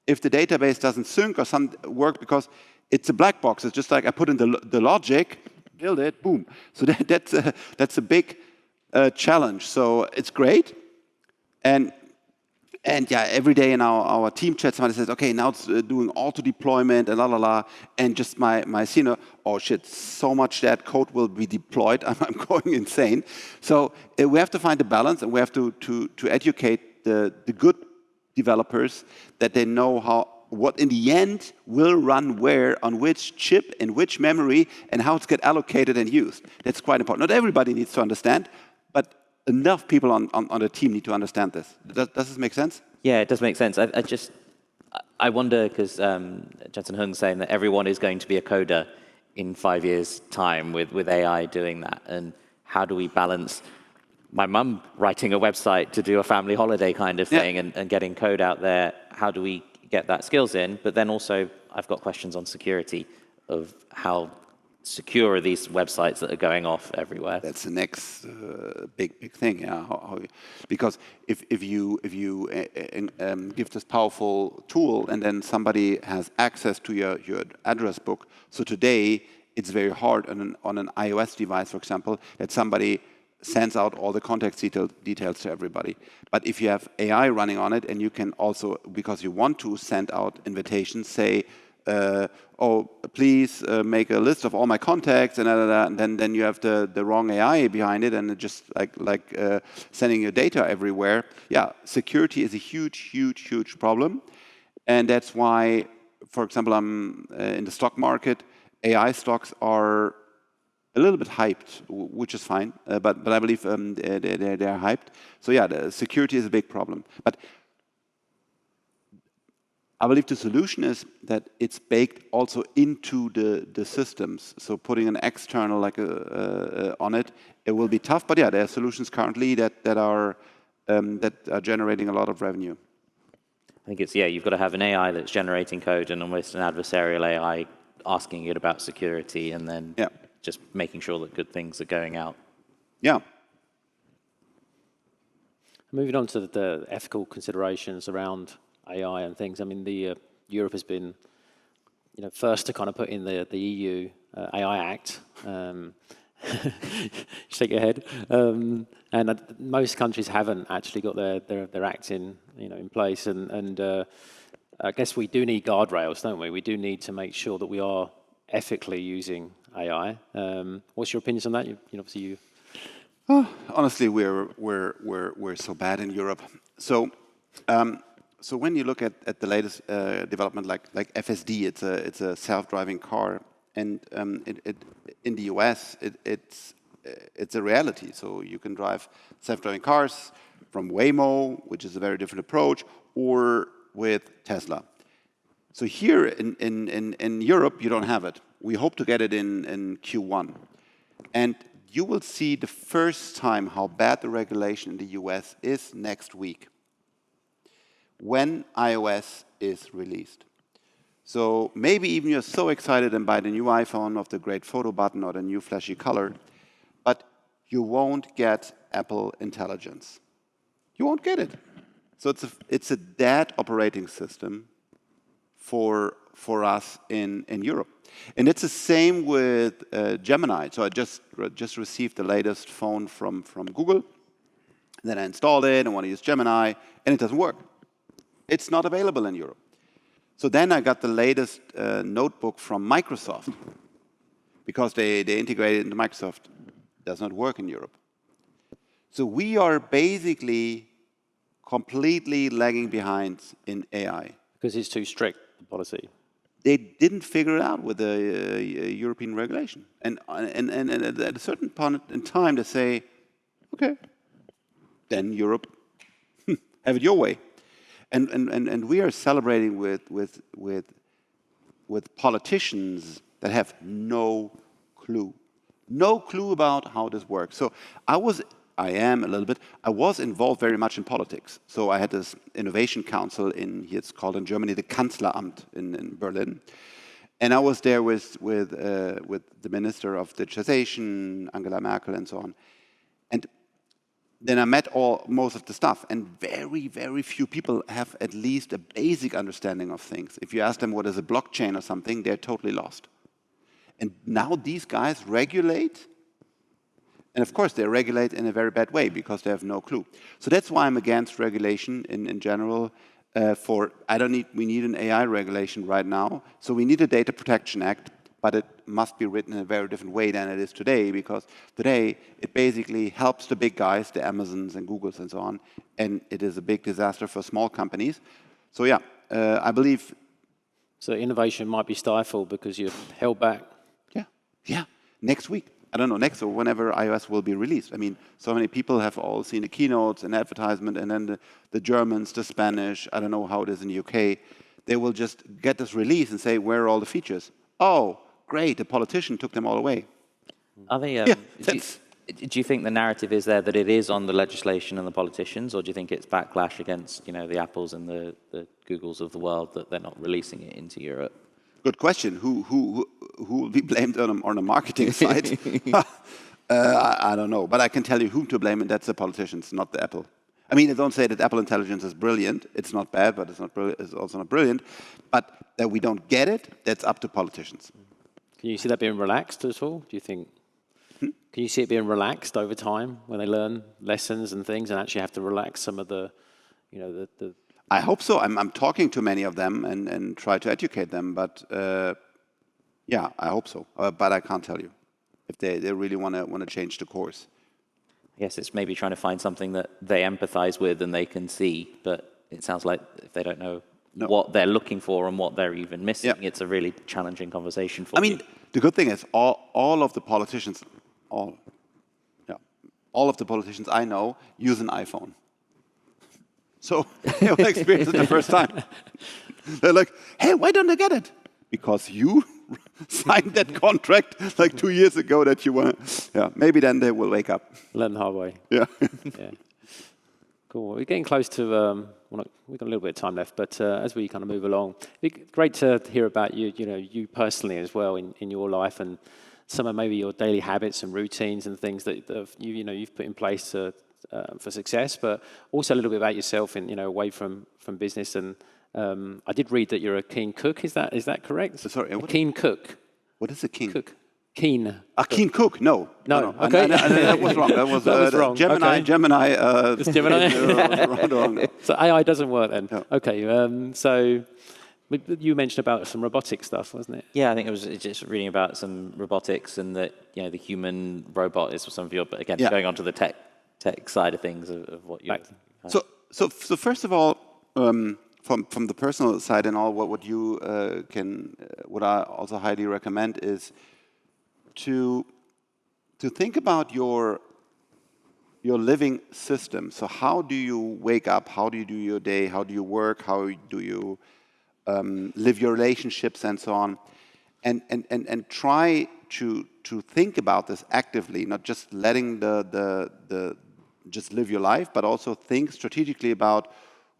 if the database doesn't sync or some work, because it's a black box. It's just like I put in the logic, build it, boom. So that's a big challenge. So it's great. And yeah, every day in our team chat, somebody says, okay, now it's doing auto deployment and la la la. And just my senior, oh shit, so much that code will be deployed. I'm going insane. So we have to find a balance, and we have to educate the good developers that they know what in the end will run where, on which chip, in which memory, and how it's get allocated and used. That's quite important. Not everybody needs to understand, but enough people on the team need to understand this. Does this make sense? Yeah, it does make sense. I wonder, because Jensen Hung's saying that everyone is going to be a coder in 5 years' time with AI doing that. And how do we balance my mum writing a website to do a family holiday kind of thing, and getting code out there? How do we get that skills in? But then also, I've got questions on security of how secure are these websites that are going off everywhere. That's the next big thing, yeah. Because if you give this powerful tool and then somebody has access to your address book, so today it's very hard on an iOS device, for example, that somebody sends out all the contact details to everybody. But if you have AI running on it, and you can also, because you want to send out invitations, say, oh, please make a list of all my contacts, and then you have the wrong AI behind it, and it just like sending your data everywhere. Yeah, security is a huge problem, and that's why, for example, I'm in the stock market. AI stocks are a little bit hyped, which is fine, but I believe they're hyped. So yeah, the security is a big problem. But I believe the solution is that it's baked also into the systems. So putting an external on it will be tough. But yeah, there are solutions currently that are generating a lot of revenue. I think it's, you've got to have an AI that's generating code and almost an adversarial AI asking it about security, and then just making sure that good things are going out. Yeah. Moving on to the ethical considerations around AI and things. I mean, Europe has been, first to kind of put in the EU AI Act. Shake your head. And most countries haven't actually got their act in place. And I guess we do need guardrails, don't we? We do need to make sure that we are ethically using AI. What's your opinions on that? Obviously. Honestly, we're so bad in Europe. So when you look at the latest development, like FSD, it's a self-driving car, and in the US it's a reality. So you can drive self-driving cars from Waymo, which is a very different approach, or with Tesla. So here in Europe, you don't have it. We hope to get it in Q1. And you will see the first time how bad the regulation in the US is next week, when iOS is released. So maybe even you're so excited and buy the new iPhone of the great photo button or the new flashy color, but you won't get Apple Intelligence. You won't get it. So it's a dead operating system for us in Europe. And it's the same with Gemini. So I just received the latest phone from Google. And then I installed it and want to use Gemini, and it doesn't work. It's not available in Europe. So then I got the latest notebook from Microsoft, because they integrated it into Microsoft. It does not work in Europe. So we are basically completely lagging behind in AI. Because it's too strict, the policy. They didn't figure it out with the European regulation. And at a certain point in time, they say, okay, then Europe, have it your way. And we are celebrating with with politicians that have no clue about how this works. So I was involved very much in politics. So I had this innovation council it's called in Germany, the Kanzleramt in Berlin. And I was there with the Minister of Digitization, Angela Merkel, and so on. And then I met most of the stuff, and very, very few people have at least a basic understanding of things. If you ask them what is a blockchain or something, they're totally lost. And now these guys regulate, and of course they regulate in a very bad way because they have no clue. So that's why I'm against regulation in general. We need an AI regulation right now. So we need a Data Protection Act, but it must be written in a very different way than it is today, because today it basically helps the big guys, the Amazons and Googles and so on, and it is a big disaster for small companies. So yeah, I believe. So innovation might be stifled because you're held back. Yeah, next week. I don't know, next or whenever iOS will be released. I mean, so many people have all seen the keynotes and advertisement, and then the Germans, the Spanish, I don't know how it is in the UK, they will just get this release and say, where are all the features? Oh, great, the politician took them all away. Are they, do you think the narrative is there that it is on the legislation and the politicians, or do you think it's backlash against, the Apples and the Googles of the world that they're not releasing it into Europe? Good question. Who will be blamed on a marketing side? I don't know, but I can tell you whom to blame, and that's the politicians, not the Apple. I mean, I don't say that Apple Intelligence is brilliant. It's not bad, but it's also not brilliant. But that we don't get it, that's up to politicians. Can you see that being relaxed at all? Do you think? Can you see it being relaxed over time when they learn lessons and things, and actually have to relax some of the. I hope so. I'm talking to many of them and try to educate them, but yeah, I hope so. But I can't tell you if they really want to change the course. I guess it's maybe trying to find something that they empathize with and they can see, but it sounds like if they don't know what they're looking for and what they're even missing, it's a really challenging conversation for you. I mean, the good thing is all of the politicians, all of the politicians I know use an iPhone. So they will experience it the first time. They're like, hey, why don't I get it? Because you signed that contract like 2 years ago that you want. Yeah, maybe then they will wake up. Learn the hard way. Yeah. Yeah. Cool. We're getting close to, we've got a little bit of time left, but as we kind of move along, it'd be great to hear about you personally as well in your life, and some of maybe your daily habits and routines and things that you've put in place for success, but also a little bit about yourself and away from business. And I did read that you're a keen cook. Is that correct? Sorry, a keen cook. What is a keen cook? Keen. A keen cook? No. Okay. That was wrong. That was wrong. Gemini. Okay. Gemini. It's Gemini. Wrong. So AI doesn't work then. No. Okay. So you mentioned about some robotic stuff, wasn't it? Yeah, I think it was just reading about some robotics and that the human robot is some of your. But again, going on to the tech side of things of what you. So first of all, from the personal side and all, what I also highly recommend is to think about your living system. So how do you wake up? How do you do your day? How do you work? How do you live your relationships and so on? And try to think about this actively, not just letting just live your life, but also think strategically about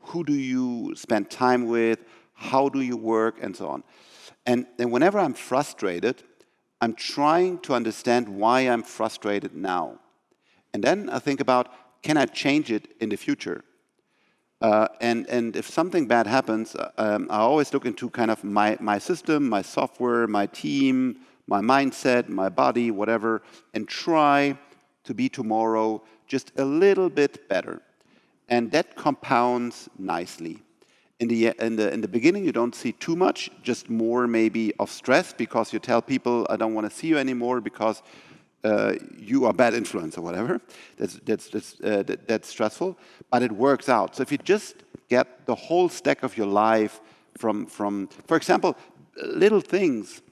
who do you spend time with, how do you work, and so on. And whenever I'm frustrated, I'm trying to understand why I'm frustrated now. And then I think about, can I change it in the future? And if something bad happens, I always look into kind of my system, my software, my team, my mindset, my body, whatever, and try to be tomorrow just a little bit better. And that compounds nicely. In the beginning, you don't see too much, just more maybe of stress, because you tell people, I don't want to see you anymore because you are bad influence or whatever. That's stressful, but it works out. So if you just get the whole stack of your life from for example, little things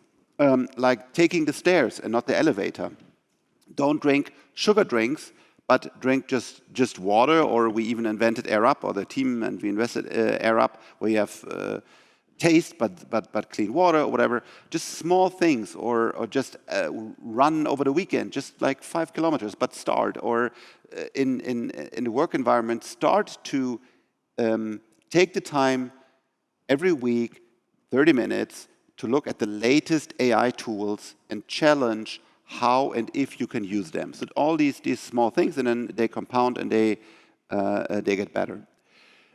like taking the stairs and not the elevator. Don't drink sugar drinks, but drink just water, or we even invented Air Up, or the team, and we invested Air Up, where you have taste, but clean water or whatever. Just small things, or just run over the weekend, just like 5 kilometers, but start. Or in the work environment, start to take the time every week, 30 minutes, to look at the latest AI tools and challenge how and if you can use them. So all these small things, and then they compound and they get better.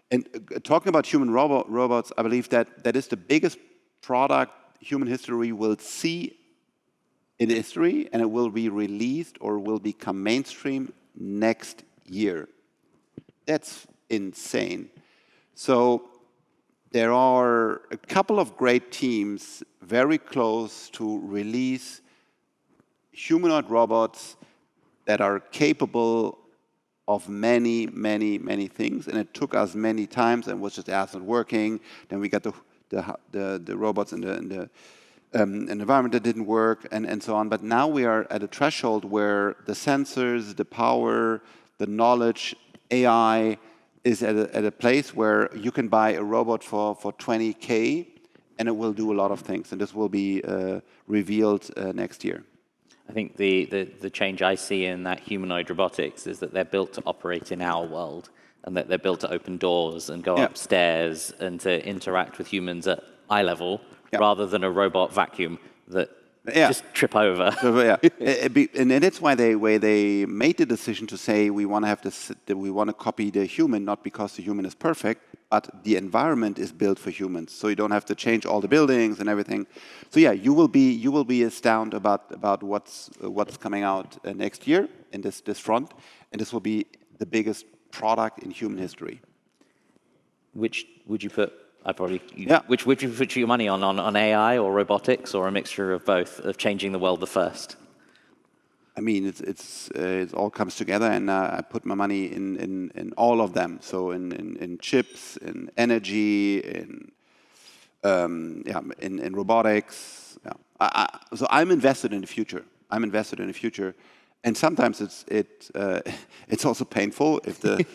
And talking about human robots, I believe that is the biggest product human history will see in history, and it will be released or will become mainstream next year. That's insane. So there are a couple of great teams very close to release humanoid robots that are capable of many, many, many things, and it took us many times, and was just not working. Then we got the robots in the environment that didn't work, and so on. But now we are at a threshold where the sensors, the power, the knowledge, AI is at a place where you can buy a robot for 20K, and it will do a lot of things, and this will be revealed next year. I think the change I see in that humanoid robotics is that they're built to operate in our world, and that they're built to open doors and go upstairs and to interact with humans at eye level, rather than a robot vacuum that just trip over. And that's why they made the decision to say we want to have this, we want to copy the human, not because the human is perfect, but the environment is built for humans, so you don't have to change all the buildings and everything. So yeah, you will be astounded about what's coming out next year in this front, and this will be the biggest product in human history. Which would you put? Which would you put your money on AI or robotics, or a mixture of both, of changing the world the first? I mean, it all comes together, and I put my money in all of them. So in chips, in energy, in robotics. Yeah. So I'm invested in the future. And sometimes it's also painful if the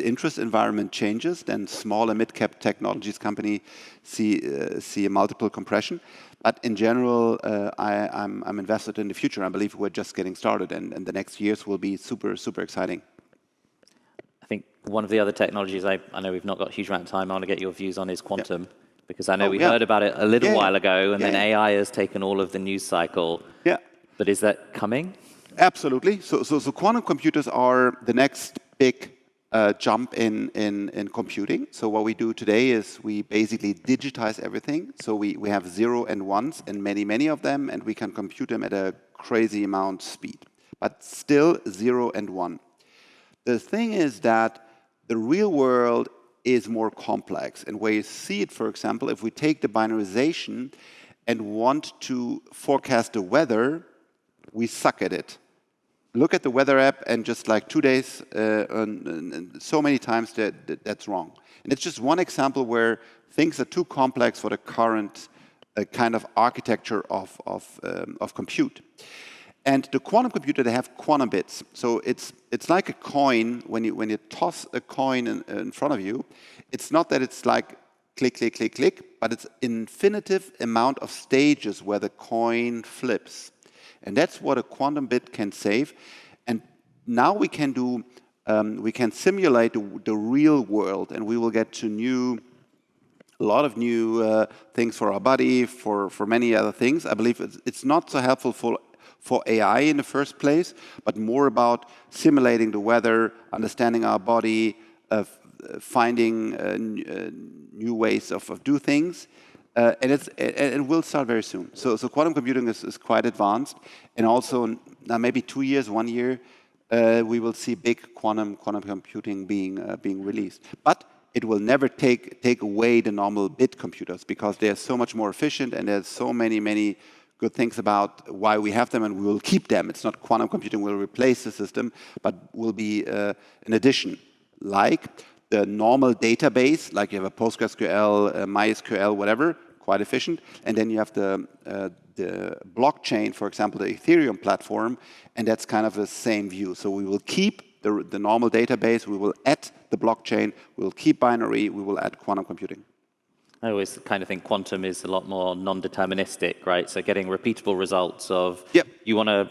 interest environment changes. Then small and mid-cap technologies company see a multiple compression. But in general, I'm invested in the future. I believe we're just getting started, and the next years will be super, super exciting. I think one of the other technologies I know we've not got a huge amount of time, I want to get your views on, is quantum. Because I know we heard about it a little while ago, and then AI has taken all of the news cycle. Yeah. But is that coming? Absolutely. So quantum computers are the next big jump in computing. So what we do today is we basically digitize everything. So we have 0 and 1s and many of them, and we can compute them at a crazy amount speed. But still 0 and 1. The thing is that the real world is more complex. And where you see it, for example, if we take the binarization and want to forecast the weather, we suck at it. Look at the weather app, and just like 2 days, so many times that's wrong. And it's just one example where things are too complex for the current kind of architecture of compute. And the quantum computer, they have quantum bits. So it's like a coin. When you toss a coin in front of you, it's not that it's like click, click, click, click, but it's infinitive amount of stages where the coin flips. And that's what a quantum bit can save. And now we can do, we can simulate the real world, and we will get to a lot of new things for our body, for many other things. I believe it's not so helpful for AI in the first place, but more about simulating the weather, understanding our body, finding new ways of do things. And it will start very soon. So quantum computing is quite advanced, and also now maybe 2 years, 1 year, we will see big quantum computing being released. But it will never take away the normal bit computers, because they are so much more efficient, and there's so many good things about why we have them, and we will keep them. It's not quantum computing will replace the system, but will be an addition, like the normal database, like you have a PostgreSQL, MySQL, whatever, quite efficient. And then you have the blockchain, for example, the Ethereum platform, and that's kind of the same view. So we will keep the normal database, we will add the blockchain, we will keep binary, we will add quantum computing. I always kind of think quantum is a lot more non-deterministic, right? So getting repeatable results of you want to,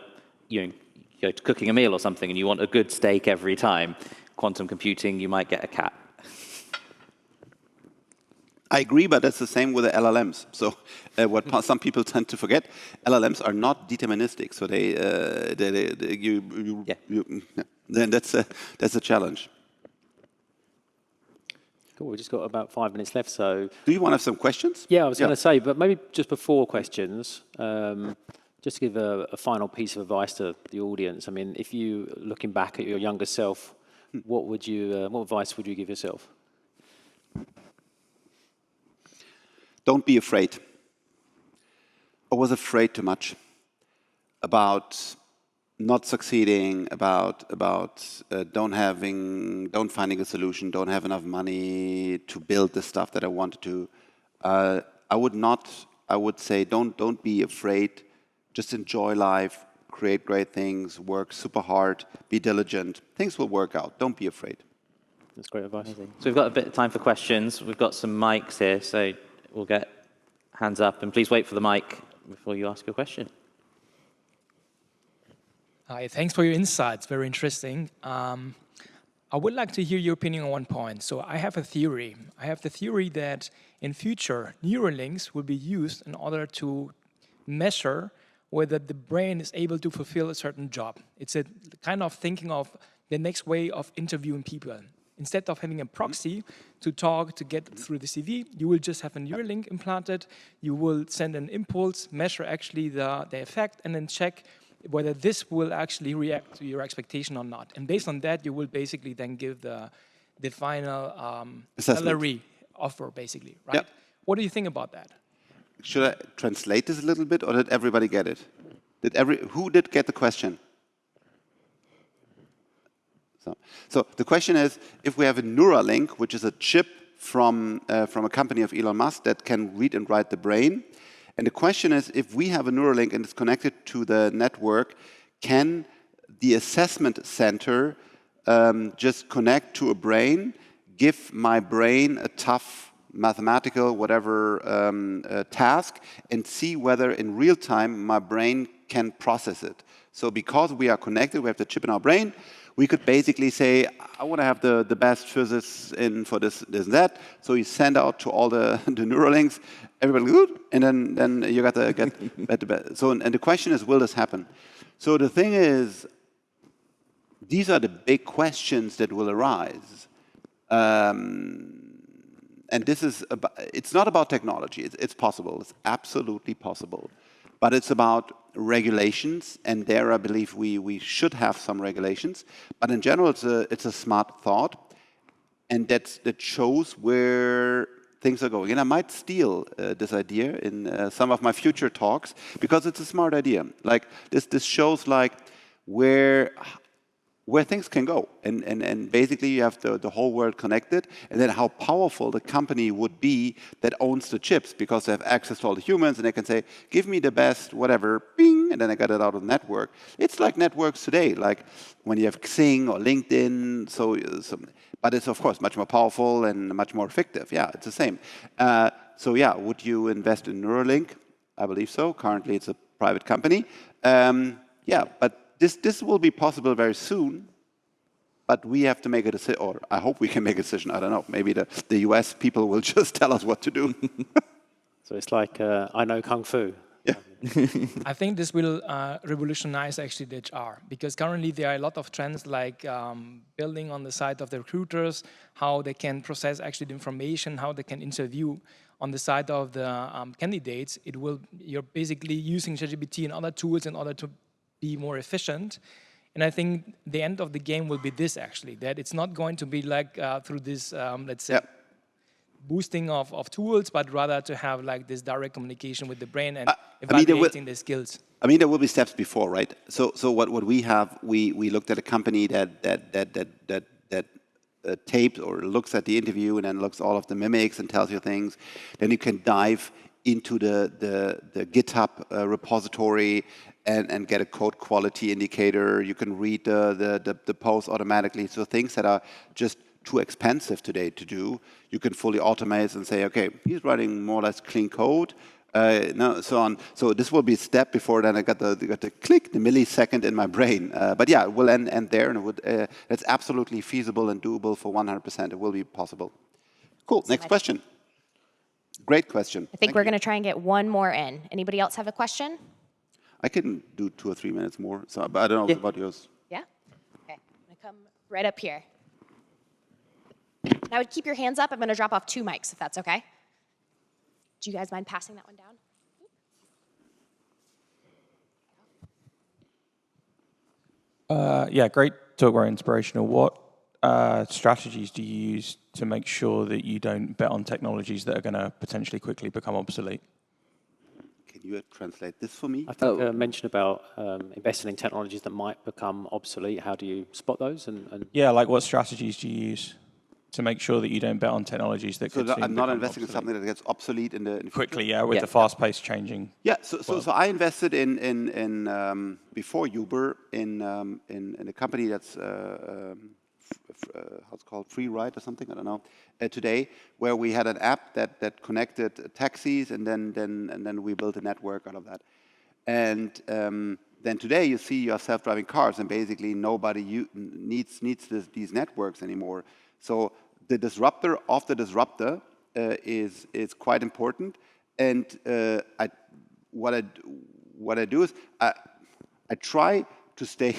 go to cooking a meal or something and you want a good steak every time. Quantum computing, you might get a cat. I agree, but that's the same with the LLMs. So what some people tend to forget, LLMs are not deterministic. So then that's a challenge. Cool. We've just got about 5 minutes left. So do you want to have some questions? Yeah, I was going to say, but maybe just before questions, just to give a final piece of advice to the audience. I mean, if you looking back at your younger self, what advice would you give yourself? Don't be afraid. I was afraid too much about not succeeding, about don't finding a solution, don't have enough money to build the stuff that I wanted to. I would say don't be afraid. Just enjoy life, create great things, work super hard, be diligent. Things will work out. Don't be afraid. That's great advice. Amazing. So we've got a bit of time for questions. We've got some mics here, so we'll get hands up, and please wait for the mic before you ask your question. Hi, thanks for your insights. Very interesting. I would like to hear your opinion on one point. So I have a theory. I have the theory that in future, neural links will be used in order to measure whether the brain is able to fulfill a certain job. It's a kind of thinking of the next way of interviewing people. Instead of having a proxy to talk, to get through the CV, you will just have a neural link implanted. You will send an impulse, measure actually the effect, and then check whether this will actually react to your expectation or not. And based on that, you will basically then give the final salary offer, basically, right? Yep. What do you think about that? Should I translate this a little bit, or did everybody get it? Who did get the question? So the question is, if we have a Neuralink, which is a chip from a company of Elon Musk that can read and write the brain, and the question is, if we have a Neuralink and it's connected to the network, can the assessment center just connect to a brain, give my brain a tough mathematical whatever task, and see whether in real time my brain can process it? So because we are connected, we have the chip in our brain, we could basically say, I want to have the best physicists in for this, and that. So you send out to all the Neuralinks, everybody good, and then you got to get the best. So, and the question is, will this happen? So the thing is, these are the big questions that will arise. And this is it's not about technology. It's possible. It's absolutely possible. But it's about regulations, and there I believe we should have some regulations. But in general, it's a smart thought, and that shows where things are going. And I might steal this idea in some of my future talks, because it's a smart idea. Like this shows like where things can go, and basically you have the whole world connected, and then how powerful the company would be that owns the chips, because they have access to all the humans, and they can say, give me the best whatever, bing, and then I got it out of the network. It's like networks today, like when you have Xing or LinkedIn, but it's of course much more powerful and much more effective. Yeah, it's the same. So yeah, would you invest in Neuralink? I believe so. Currently it's a private company. Yeah, but this will be possible very soon, but we have to make a decision, or I hope we can make a decision. I don't know. Maybe the US people will just tell us what to do. So it's like, I know Kung Fu. Yeah. I think this will revolutionize actually the HR, because currently there are a lot of trends like building on the side of the recruiters, how they can process actually the information, how they can interview. On the side of the candidates, you're basically using ChatGPT and other tools in order to be more efficient. And I think the end of the game will be this actually, that it's not going to be like through this, let's say, boosting of tools, but rather to have like this direct communication with the brain and evaluating the skills. I mean, there will be steps before, right? So what we have, we looked at a company that tapes or looks at the interview and then looks all of the mimics and tells you things. Then you can dive into the GitHub repository and get a code quality indicator. You can read the post automatically. So things that are just too expensive today to do, you can fully automate and say, okay, he's writing more or less clean code, so on. So this will be a step before then I got the click, the millisecond in my brain. But yeah, it will end there, and it's absolutely feasible and doable for 100%. It will be possible. Cool. Next question. Great question. I think we're going to try and get one more in. Anybody else have a question? I can do 2 or 3 minutes more, so, but I don't know about yours. Yeah? Okay. I'm going to come right up here. Now, keep your hands up. I'm going to drop off 2 mics, if that's okay. Do you guys mind passing that one down? Yeah, great talk, very inspirational. What strategies do you use to make sure that you don't bet on technologies that are going to potentially quickly become obsolete? Can you translate this for me? I think I mentioned about investing in technologies that might become obsolete. How do you spot those? And yeah, like what strategies do you use to make sure that you don't bet on technologies that could soon I'm not become investing obsolete? in something that gets obsolete in the Quickly, yeah, with the fast-paced changing. Yeah, so I invested in before Uber in a company that's how it's called, Free Ride or something, I don't know. Today, where we had an app that connected taxis, and then we built a network out of that. And then today you see your self-driving cars, and basically nobody needs these networks anymore. So the disruptor of the disruptor is quite important. And what I do is I try to stay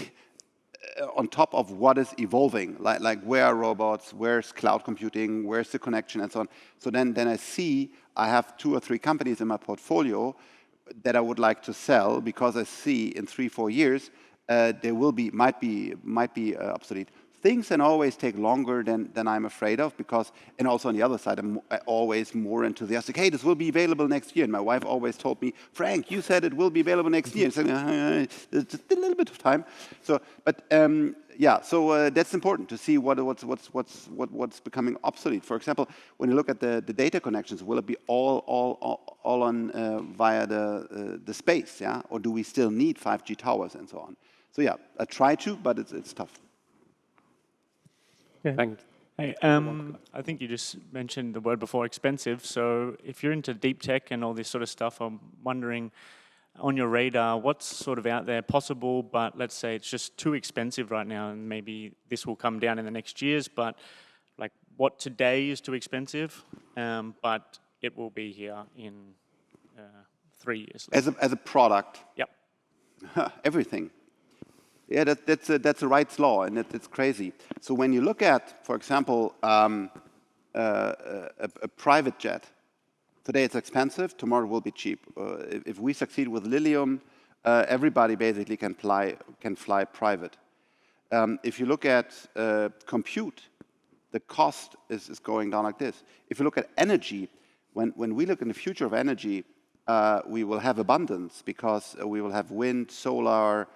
on top of what is evolving, like where are robots, where's cloud computing, where's the connection, and so on. So then I see I have 2 or 3 companies in my portfolio that I would like to sell, because I see in 3-4 years they might be obsolete. Things can always take longer than I'm afraid of, because, and also on the other side, I'm always more enthusiastic. Hey, this will be available next year. And my wife always told me, Frank, you said it will be available next year. So it's just a little bit of time. So, but yeah, so that's important to see what's becoming obsolete. For example, when you look at the data connections, will it be all on via the space, yeah, or do we still need 5G towers and so on? So yeah, I try to, but it's tough. Yeah. Hey, I think you just mentioned the word before, expensive. So if you're into deep tech and all this sort of stuff, I'm wondering, on your radar, what's sort of out there possible, but let's say it's just too expensive right now, and maybe this will come down in the next years, but like what today is too expensive, but it will be here in 3 years. As a product? Yep. Everything. Yeah, that's a rights law, and it's crazy. So when you look at, for example, a private jet, today it's expensive, tomorrow it will be cheap. If we succeed with Lilium, everybody basically can fly private. If you look at compute, the cost is going down like this. If you look at energy, when we look in the future of energy, we will have abundance, because we will have wind, solar,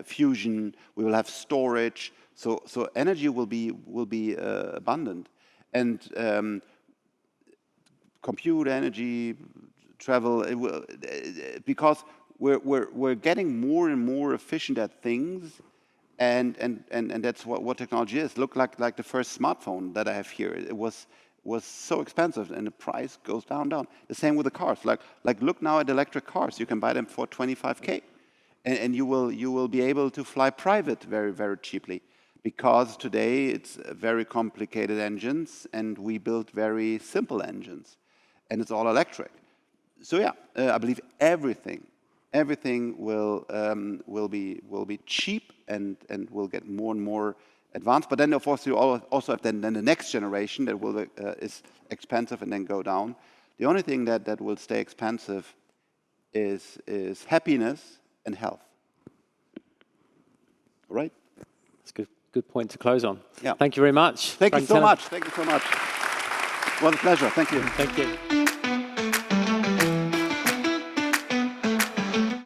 fusion, we will have storage, so energy will be abundant, and compute, energy, travel, because we're getting more and more efficient at things, and that's what technology is. Look like the first smartphone that I have here. It was so expensive, and the price goes down. The same with the cars. Like look now at electric cars. You can buy them for 25K. And you will be able to fly private very, very cheaply, because today it's very complicated engines, and we build very simple engines, and it's all electric. So yeah, I believe everything will be cheap and will get more and more advanced. But then of course you also have then the next generation that will is expensive and then go down. The only thing that will stay expensive is happiness and health. All right? That's a good point to close on. Yeah. Thank you very much. Thank you Frank so Thelen. much. Thank you so much. What a pleasure. Thank you. Thank you.